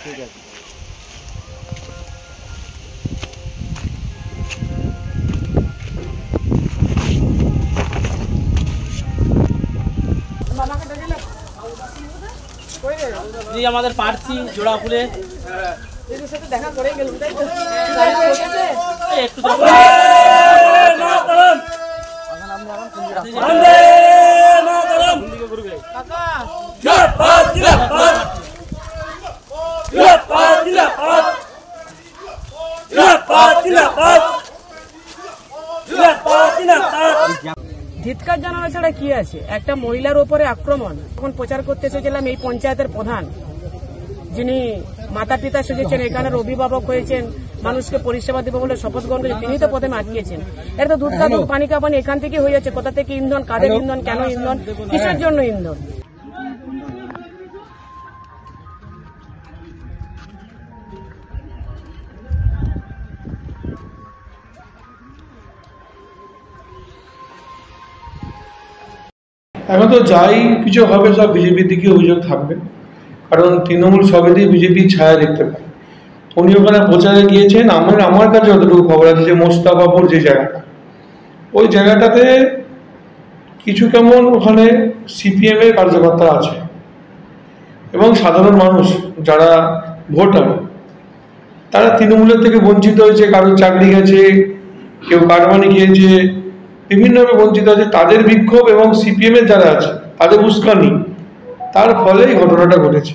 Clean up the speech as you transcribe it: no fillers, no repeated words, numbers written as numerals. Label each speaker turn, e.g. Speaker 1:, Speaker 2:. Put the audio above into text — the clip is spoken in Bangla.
Speaker 1: ঠিক আছে। আমাদের প্রার্থী জোড়াপুরে দেখা করে গেলাম, তাই তো একটু ধিৎকার জানানো ছাড়া কি আছে। একটা মহিলার উপরে আক্রমণ। এখন প্রচার করতে এসেছিলাম এই পঞ্চায়েতের প্রধান, যিনি মাতা পিতা সেজেছেন, এখানের অভিভাবক হয়েছেন, মানুষকে পরিষেবা দেবে বলে শপথ গ্রহণ করেছেন, তিনি তো প্রথমে আটকেছেন। এটা তো দুধ কা দুধ পানি কা পানি এখান থেকে হয়ে যাচ্ছে। কোথা থেকে ইন্ধন, কাদের ইন্ধন, কেন ইন্ধন, কিসের জন্য ইন্ধন?
Speaker 2: এখন তো যাই কিছু হবে সব বিজেপির দিকে অভিযোগ থাকবে, কারণ তৃণমূল সবেতেই বিজেপির ছায়া দেখতে পায়। উনি ওখানে প্রচারে গিয়েছেন। আমার কাছে যতটুকু খবর আছে যে মোস্তাফাপুর যে জায়গাটা, ওই জায়গাটাতে কিছু কেমন ওখানে সিপিএম এর কার্যকর্তা আছে এবং সাধারণ মানুষ যারা ভোটার, তারা তৃণমূলের থেকে বঞ্চিত হয়েছে। কারোর চাকরি গেছে, কেউ কারমানি খেয়েছে, বিভিন্নভাবে বঞ্চিত আছে। তাদের বিক্ষোভ এবং সিপিএম এর যারা আছে তাদের উস্কানি, তার ফলে এই ঘটনাটা ঘটেছে।